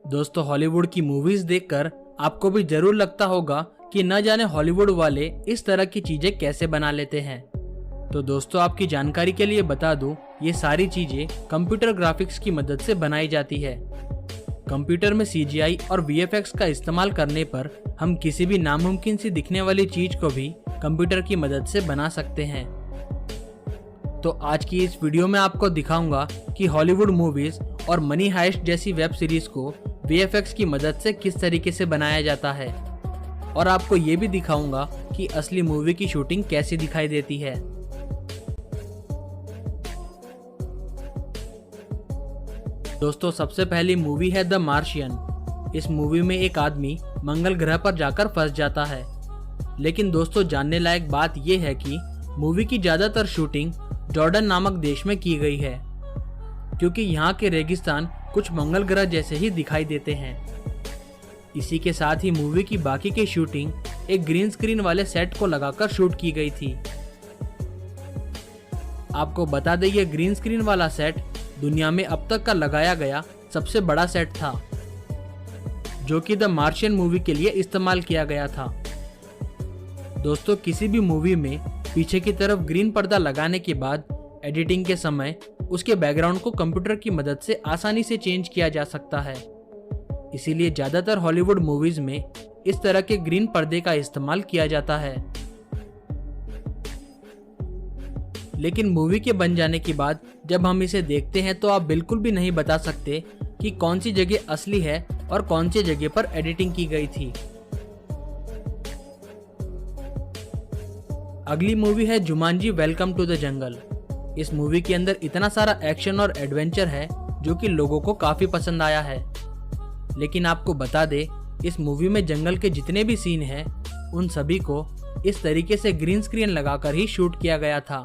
दोस्तों, हॉलीवुड की मूवीज देखकर आपको भी जरूर लगता होगा कि न जाने हॉलीवुड वाले इस तरह की चीजें कैसे बना लेते हैं। तो दोस्तों, आपकी जानकारी के लिए बता दूं, ये सारी चीजें कंप्यूटर ग्राफिक्स की मदद से बनाई जाती है। कंप्यूटर में CGI और VFX का इस्तेमाल करने पर हम किसी भी नामुमकिन सी दिखने वाली चीज को भी कंप्यूटर की मदद से बना सकते हैं। तो आज की इस वीडियो में आपको दिखाऊंगा कि हॉलीवुड मूवीज और मनी हाइस्ट जैसी वेब सीरीज को VFX की मदद से किस तरीके से बनाया जाता है, और आपको ये भी दिखाऊंगा कि असली मूवी की शूटिंग कैसी दिखाई देती है। दोस्तों, सबसे पहली मूवी है द मार्शियन। इस मूवी में एक आदमी मंगल ग्रह पर जाकर फंस जाता है। लेकिन दोस्तों, जानने लायक बात यह है कि मूवी की ज्यादातर शूटिंग जॉर्डन नामक देश में की गई है, क्योंकि यहाँ के रेगिस्तान कुछ मंगल ग्रह जैसे ही दिखाई देते हैं। इसी के साथ ही मूवी की बाकी की शूटिंग एक ग्रीन स्क्रीन वाले सेट को लगाकर शूट की गई थी। आपको बता दें, ये ग्रीन स्क्रीन वाला सेट दुनिया में अब तक का लगाया गया सबसे बड़ा सेट था, जो कि द मार्शियन मूवी के लिए इस्तेमाल किया गया था। दोस्तों, किसी भी मूवी में पीछे की तरफ ग्रीन पर्दा लगाने के बाद एडिटिंग के समय उसके बैकग्राउंड को कंप्यूटर की मदद से आसानी से चेंज किया जा सकता है। इसीलिए ज्यादातर हॉलीवुड मूवीज में इस तरह के ग्रीन पर्दे का इस्तेमाल किया जाता है। लेकिन मूवी के बन जाने के बाद जब हम इसे देखते हैं तो आप बिल्कुल भी नहीं बता सकते कि कौन सी जगह असली है और कौन सी जगह पर एडिटिंग की गई थी। अगली मूवी है Jumanji welcome to the jungle. इस मूवी के अंदर इतना सारा एक्शन और एडवेंचर है जो कि लोगों को काफी पसंद आया है। लेकिन आपको बता दे, इस मूवी में जंगल के जितने भी सीन हैं उन सभी को इस तरीके से ग्रीन स्क्रीन लगाकर ही शूट किया गया था।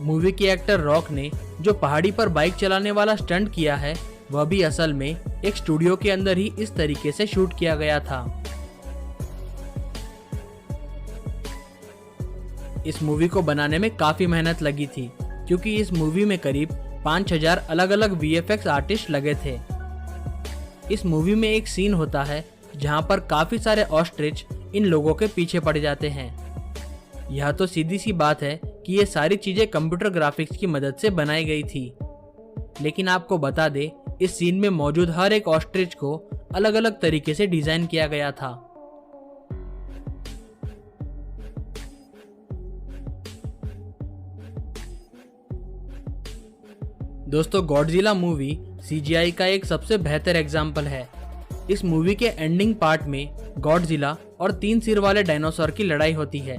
मूवी के एक्टर रॉक ने जो पहाड़ी पर बाइक चलाने वाला स्टंट किया है, वह भी असल में एक स्टूडियो के अंदर ही इस तरीके से शूट किया गया था। इस मूवी को बनाने में काफी मेहनत लगी थी, क्योंकि इस मूवी में करीब 5000 अलग अलग VFX आर्टिस्ट लगे थे। इस मूवी में एक सीन होता है जहां पर काफी सारे ऑस्ट्रिच इन लोगों के पीछे पड़ जाते हैं। यह तो सीधी सी बात है कि ये सारी चीजें कंप्यूटर ग्राफिक्स की मदद से बनाई गई थी। लेकिन आपको बता दे, इस सीन में मौजूद हर एक ऑस्ट्रिच को अलग अलग तरीके से डिजाइन किया गया था। दोस्तों, गॉडजिला मूवी CGI का एक सबसे बेहतर एग्जाम्पल है। इस मूवी के एंडिंग पार्ट में गॉडजिला और 3 सिर वाले डायनासोर की लड़ाई होती है।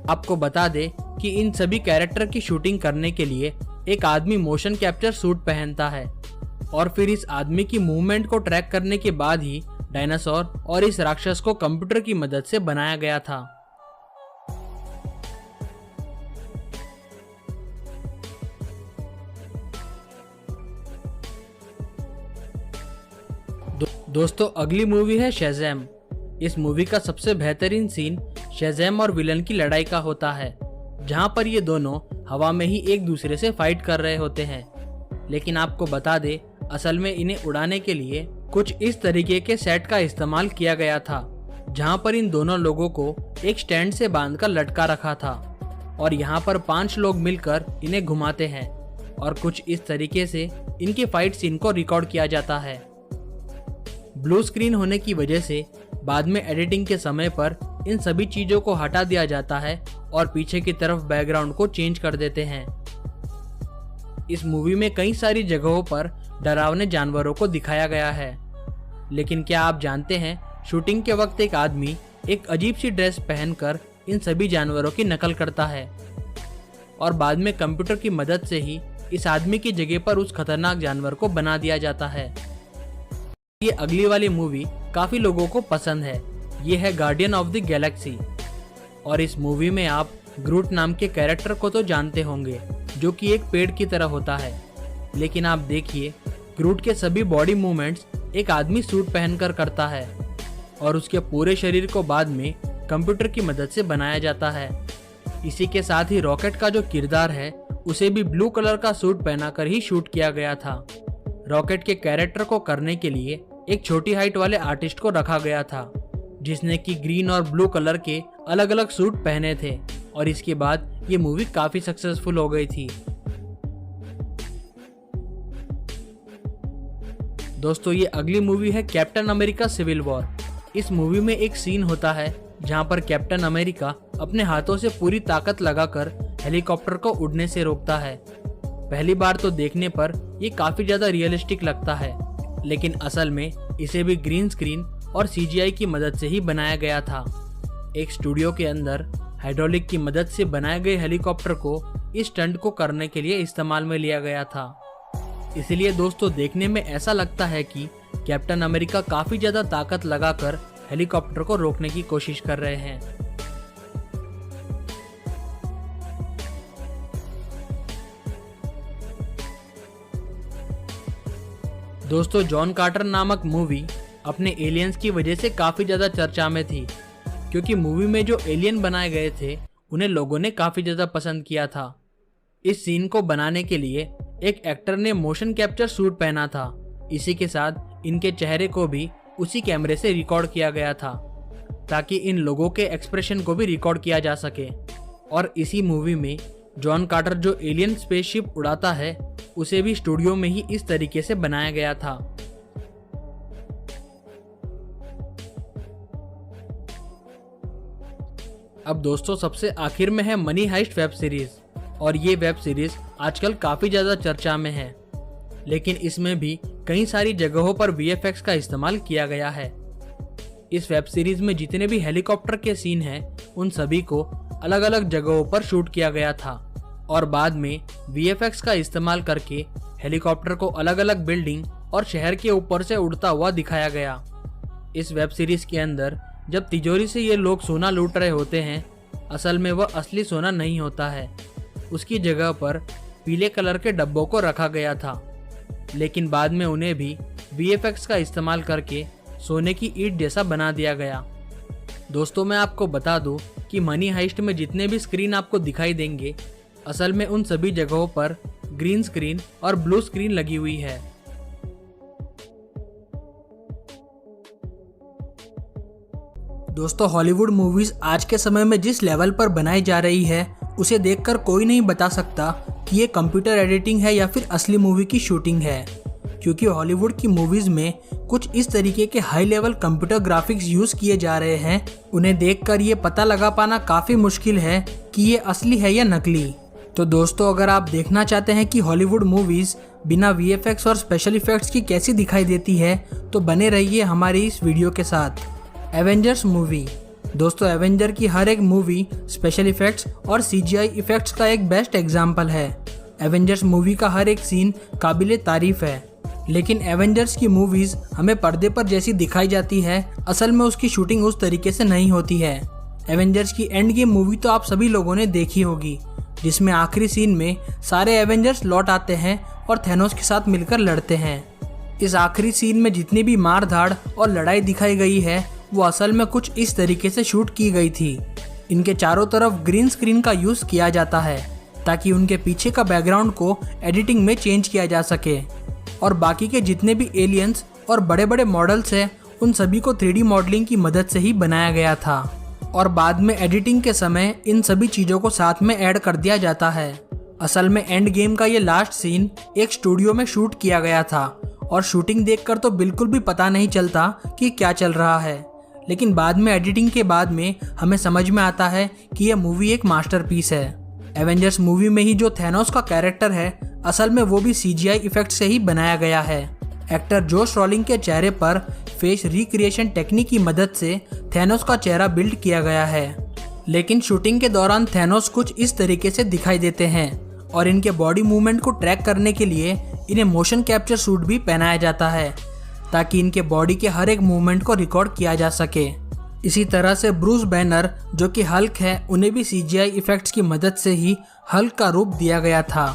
आपको बता दें कि इन सभी कैरेक्टर की शूटिंग करने के लिए एक आदमी मोशन कैप्चर सूट पहनता है, और फिर इस आदमी की मूवमेंट को ट्रैक करने के बाद ही डायनासोर और इस राक्षस को कंप्यूटर की मदद से बनाया गया था। दोस्तों, अगली मूवी है शज़ैम। इस मूवी का सबसे बेहतरीन सीन शज़ैम और विलन की लड़ाई का होता है, जहां पर ये दोनों हवा में ही एक दूसरे से फाइट कर रहे होते हैं। लेकिन आपको बता दे, असल में इन्हें उड़ाने के लिए कुछ इस तरीके के सेट का इस्तेमाल किया गया था, जहां पर इन दोनों लोगों को एक स्टैंड से बांधकर लटका रखा था, और यहाँ पर 5 लोग मिलकर इन्हें घुमाते हैं, और कुछ इस तरीके से इनके फाइट सीन को रिकॉर्ड किया जाता है। ब्लू स्क्रीन होने की वजह से बाद में एडिटिंग के समय पर इन सभी चीजों को हटा दिया जाता है और पीछे की तरफ बैकग्राउंड को चेंज कर देते हैं। इस मूवी में कई सारी जगहों पर डरावने जानवरों को दिखाया गया है। लेकिन क्या आप जानते हैं, शूटिंग के वक्त एक आदमी एक अजीब सी ड्रेस पहनकर इन सभी जानवरों की नकल करता है, और बाद में कंप्यूटर की मदद से ही इस आदमी की जगह पर उस खतरनाक जानवर को बना दिया जाता है। ये अगली वाली मूवी काफी लोगों को पसंद है। ये है गार्डियन ऑफ द गैलेक्सी, और इस मूवी में आप ग्रूट नाम के कैरेक्टर को तो जानते होंगे, जो कि एक पेड़ की तरह होता है। लेकिन आप देखिए, ग्रूट के सभी बॉडी मूवमेंट्स एक आदमी सूट पहनकर करता है, और उसके पूरे शरीर को बाद में कंप्यूटर की मदद से बनाया जाता है। इसी के साथ ही रॉकेट का जो किरदार है उसे भी ब्लू कलर का सूट पहनाकर ही शूट किया गया था। रॉकेट के कैरेक्टर को करने के लिए एक छोटी हाइट वाले आर्टिस्ट को रखा गया था जिसने कि ग्रीन और ब्लू कलर के अलग अलग सूट पहने थे और इसके बाद ये मूवी काफी सक्सेसफुल हो गई थी। दोस्तों ये अगली मूवी है कैप्टन अमेरिका सिविल वॉर। इस मूवी में एक सीन होता है जहां पर कैप्टन अमेरिका अपने हाथों से पूरी ताकत लगाकर हेलीकॉप्टर को उड़ने से रोकता है। पहली बार तो देखने पर ये काफी ज्यादा रियलिस्टिक लगता है, लेकिन असल में इसे भी ग्रीन स्क्रीन और सीजीआई की मदद से ही बनाया गया था। एक स्टूडियो के अंदर हाइड्रोलिक की मदद से बनाए गए हेलीकॉप्टर को इस स्टंट को करने के लिए इस्तेमाल में लिया गया था। इसलिए दोस्तों देखने में ऐसा लगता है कि कैप्टन अमेरिका काफी ज्यादा ताकत लगाकर हेलीकॉप्टर को रोकने की कोशिश कर रहे हैं। दोस्तों जॉन कार्टर नामक मूवी अपने एलियंस की वजह से काफी ज्यादा चर्चा में थी, क्योंकि मूवी में जो एलियन बनाए गए थे उन्हें लोगों ने काफी ज्यादा पसंद किया था। इस सीन को बनाने के लिए एक एक्टर ने मोशन कैप्चर सूट पहना था। इसी के साथ इनके चेहरे को भी उसी कैमरे से रिकॉर्ड किया गया था ताकि इन लोगों के एक्सप्रेशन को भी रिकॉर्ड किया जा सके। और इसी मूवी में जॉन कार्टर जो एलियन स्पेसशिप उड़ाता है उसे भी स्टूडियो में ही इस तरीके से बनाया गया था। अब दोस्तों सबसे आखिर में है मनी हाइस्ट वेब सीरीज, और ये वेब सीरीज आजकल काफी ज्यादा चर्चा में है, लेकिन इसमें भी कई सारी जगहों पर वीएफएक्स का इस्तेमाल किया गया है। इस वेब सीरीज में जितने भी हेलीकॉप्टर के सीन हैं उन सभी को अलग अलग जगहों पर शूट किया गया था और बाद में वीएफएक्स का इस्तेमाल करके हेलीकॉप्टर को अलग अलग बिल्डिंग और शहर के ऊपर से उड़ता हुआ दिखाया गया। इस वेब सीरीज के अंदर जब तिजोरी से ये लोग सोना लूट रहे होते हैं, असल में वह असली सोना नहीं होता है, उसकी जगह पर पीले कलर के डब्बों को रखा गया था, लेकिन बाद में उन्हें भी वीएफएक्स का इस्तेमाल करके सोने की ईंट जैसा बना दिया गया। दोस्तों मैं आपको बता दूं कि मनी हाइस्ट में जितने भी स्क्रीन आपको दिखाई देंगे, असल में उन सभी जगहों पर ग्रीन स्क्रीन और ब्लू स्क्रीन लगी हुई है। दोस्तों हॉलीवुड मूवीज आज के समय में जिस लेवल पर बनाई जा रही है उसे देखकर कोई नहीं बता सकता कि ये कंप्यूटर एडिटिंग है या फिर असली मूवी की शूटिंग है, क्योंकि हॉलीवुड की मूवीज में कुछ इस तरीके के high level computer graphics use किए जा रहे हैं, उन्हें देखकर ये पता लगा पाना काफी मुश्किल है कि ये असली है या नकली। तो दोस्तों अगर आप देखना चाहते हैं कि हॉलीवुड मूवीज बिना वीएफएक्स और स्पेशल इफेक्ट्स की कैसी दिखाई देती है तो बने रहिए हमारी इस वीडियो के साथ। Avengers movie. दोस्तों एवेंजर की हर एक मूवी स्पेशल इफेक्ट्स और सीजीआई इफेक्ट्स का एक बेस्ट एग्जाम्पल है। एवेंजर्स मूवी का हर एक सीन काबिले तारीफ है, लेकिन एवेंजर्स की मूवीज हमें पर्दे पर जैसी दिखाई जाती है, असल में उसकी शूटिंग उस तरीके से नहीं होती है। एवेंजर्स की एंड गेम मूवी तो आप सभी लोगों ने देखी होगी, जिसमें आखिरी सीन में सारे एवेंजर्स लौट आते हैं और थैनोस के साथ मिलकर लड़ते हैं। इस आखिरी सीन में जितनी भी मार धाड़ और लड़ाई दिखाई गई है वो असल में कुछ इस तरीके से शूट की गई थी। इनके चारों तरफ ग्रीन स्क्रीन का यूज किया जाता है ताकि उनके पीछे का बैकग्राउंड को एडिटिंग में चेंज किया जा सके, और बाकी के जितने भी एलियंस और बड़े बड़े मॉडल्स हैं उन सभी को 3D मॉडलिंग की मदद से ही बनाया गया था, और बाद में एडिटिंग के समय इन सभी चीज़ों को साथ में ऐड कर दिया जाता है। असल में एंड गेम का ये लास्ट सीन एक स्टूडियो में शूट किया गया था, और शूटिंग देखकर तो बिल्कुल भी पता नहीं चलता कि क्या चल रहा है, लेकिन बाद में एडिटिंग के बाद में हमें समझ में आता है कि यह मूवी एक मास्टरपीस है। एवेंजर्स मूवी में ही जो थैनोस का कैरेक्टर है, असल में वो भी सीजीआई इफेक्ट से ही बनाया गया है। एक्टर जोश ब्रॉलिन के चेहरे पर फेस रिक्रिएशन टेक्निक की मदद से थैनोस का चेहरा बिल्ड किया गया है, लेकिन शूटिंग के दौरान थैनोस कुछ इस तरीके से दिखाई देते हैं, और इनके बॉडी मूवमेंट को ट्रैक करने के लिए इन्हें मोशन कैप्चर सूट भी पहनाया जाता है ताकि इनके बॉडी के हर एक मूवमेंट को रिकॉर्ड किया जा सके। इसी तरह से ब्रूस बैनर जो कि हल्क है, उन्हें भी सीजीआई इफेक्ट्स की मदद से ही हल्क का रूप दिया गया था।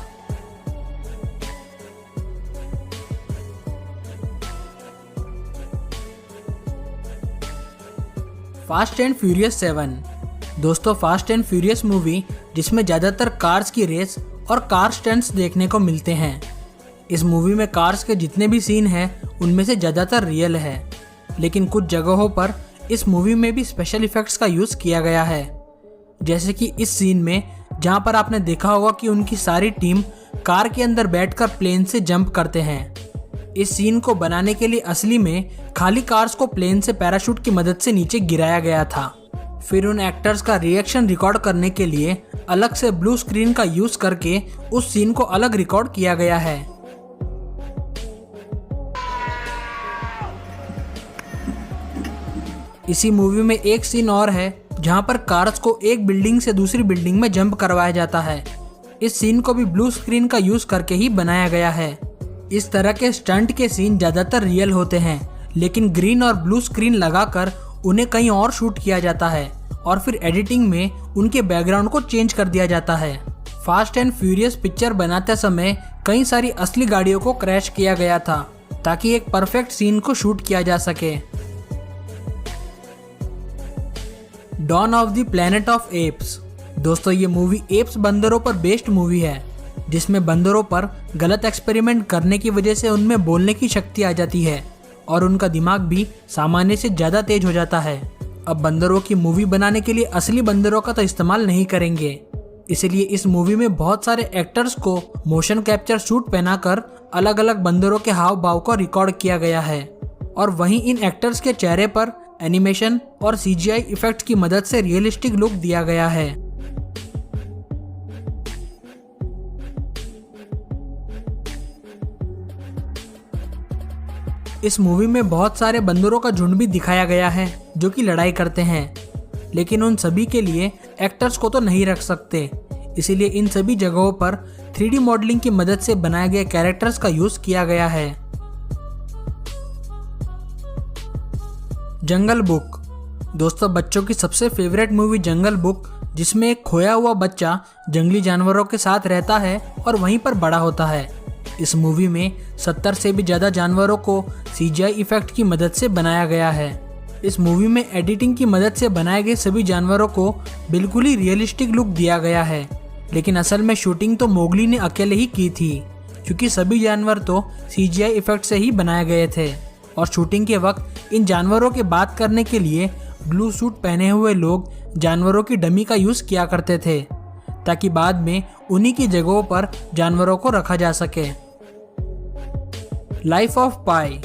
Fast and furious 7। दोस्तों फास्ट एंड फ्यूरियस मूवी जिसमें ज़्यादातर कार्स की रेस और कार स्टंट्स देखने को मिलते हैं। इस मूवी में कार्स के जितने भी सीन हैं उनमें से ज़्यादातर रियल है, लेकिन कुछ जगहों पर इस मूवी में भी स्पेशल इफ़ेक्ट्स का यूज़ किया गया है। जैसे कि इस सीन में जहाँ पर आपने देखा होगा कि उनकी सारी टीम कार के अंदर बैठकर प्लेन से जंप करते हैं। इस सीन को बनाने के लिए असली में खाली कार्स को प्लेन से पैराशूट की मदद से नीचे गिराया गया था। फिर उन एक्टर्स का रिएक्शन रिकॉर्ड करने के लिए अलग से ब्लू स्क्रीन का यूज करके उस सीन को अलग रिकॉर्ड किया गया है। इसी मूवी में एक सीन और है जहां पर कार्स को एक बिल्डिंग से दूसरी बिल्डिंग में जंप करवाया जाता है। इस सीन को भी ब्लू स्क्रीन का यूज करके ही बनाया गया है। इस तरह के स्टंट के सीन ज्यादातर रियल होते हैं, लेकिन ग्रीन और ब्लू स्क्रीन लगाकर उन्हें कहीं और शूट किया जाता है और फिर एडिटिंग में उनके बैकग्राउंड को चेंज कर दिया जाता है। फास्ट एंड फ्यूरियस पिक्चर बनाते समय कई सारी असली गाड़ियों को क्रैश किया गया था ताकि एक परफेक्ट सीन को शूट किया जा सके। Dawn of the planet of apes. दोस्तों ये मूवी एप्स बंदरों पर बेस्ड मूवी है, जिसमें बंदरों पर गलत एक्सपेरिमेंट करने की वजह से उनमें बोलने की शक्ति आ जाती है और उनका दिमाग भी सामान्य से ज़्यादा तेज हो जाता है। अब बंदरों की मूवी बनाने के लिए असली बंदरों का तो इस्तेमाल नहीं करेंगे, इसलिए इस मूवी में बहुत सारे एक्टर्स को मोशन कैप्चर सूट पहनाकर अलग अलग बंदरों के हाव भाव को रिकॉर्ड किया गया है और वहीं इन एक्टर्स के चेहरे पर एनिमेशन और CGI इफेक्ट्स की मदद से रियलिस्टिक लुक दिया गया है। इस मूवी में बहुत सारे बंदरों का झुंड भी दिखाया गया है जो कि लड़ाई करते हैं, लेकिन उन सभी के लिए एक्टर्स को तो नहीं रख सकते, इसीलिए इन सभी जगहों पर 3D मॉडलिंग की मदद से बनाए गए कैरेक्टर्स का यूज किया गया है। जंगल बुक। दोस्तों बच्चों की सबसे फेवरेट मूवी जंगल बुक, जिसमें एक खोया हुआ बच्चा जंगली जानवरों के साथ रहता है और वहीं पर बड़ा होता है। इस मूवी में 70 से भी ज़्यादा जानवरों को CGI इफेक्ट की मदद से बनाया गया है। इस मूवी में एडिटिंग की मदद से बनाए गए सभी जानवरों को बिल्कुल ही रियलिस्टिक लुक दिया गया है, लेकिन असल में शूटिंग तो मोगली ने अकेले ही की थी, क्योंकि सभी जानवर तो CGI इफेक्ट से ही बनाए गए थे और शूटिंग के वक्त इन जानवरों के बात करने के लिए ब्लू सूट पहने हुए लोग जानवरों की डमी का यूज़ किया करते थे ताकि बाद में उन्हीं की जगहों पर जानवरों को रखा जा सके। लाइफ ऑफ पाई।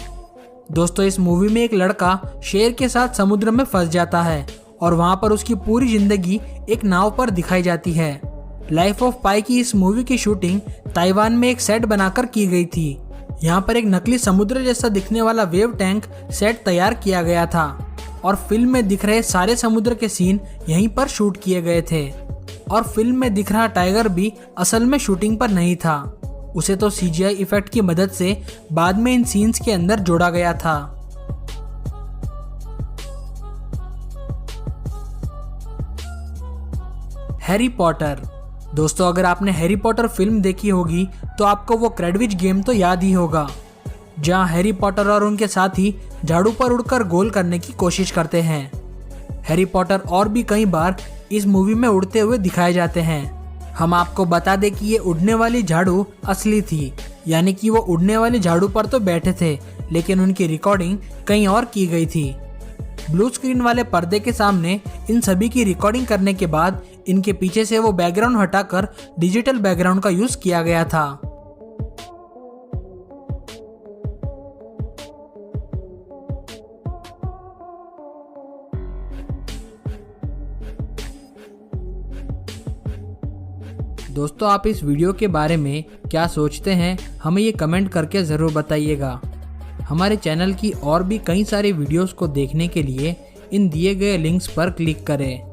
दोस्तों इस मूवी में एक लड़का शेर के साथ समुद्र में फंस जाता है और वहां पर उसकी पूरी जिंदगी एक नाव पर दिखाई जाती है। लाइफ ऑफ पाई की इस मूवी की शूटिंग ताइवान में एक सेट बनाकर की गई थी। यहाँ पर एक नकली समुद्र जैसा दिखने वाला वेव टैंक सेट तैयार किया गया था और फिल्म में दिख रहे सारे समुद्र के सीन यहीं पर शूट किए गए थे और फिल्म में दिख रहा टाइगर भी असल में शूटिंग पर नहीं था, उसे तो CGI इफेक्ट की मदद से बाद में इन सीन्स के अंदर जोड़ा गया था। Harry Potter. दोस्तों अगर आपने हैरी पॉटर फिल्म देखी होगी तो आपको वो क्रेडविच गेम तो याद ही होगा, जहां हैरी पॉटर और उनके साथी झाड़ू पर उड़कर गोल करने की कोशिश करते हैं। हैरी पॉटर और भी कई बार इस मूवी में उड़ते हुए दिखाए जाते हैं। हम आपको बता दें कि ये उड़ने वाली झाड़ू असली थी, यानी कि वो उड़ने वाली झाड़ू पर तो बैठे थे, लेकिन उनकी रिकॉर्डिंग कहीं और की गई थी। ब्लू स्क्रीन वाले पर्दे के सामने इन सभी की रिकॉर्डिंग करने के बाद इनके पीछे से वो बैकग्राउंड हटाकर डिजिटल बैकग्राउंड का यूज किया गया था। दोस्तों आप इस वीडियो के बारे में क्या सोचते हैं, हमें ये कमेंट करके ज़रूर बताइएगा। हमारे चैनल की और भी कई सारी वीडियोस को देखने के लिए इन दिए गए लिंक्स पर क्लिक करें।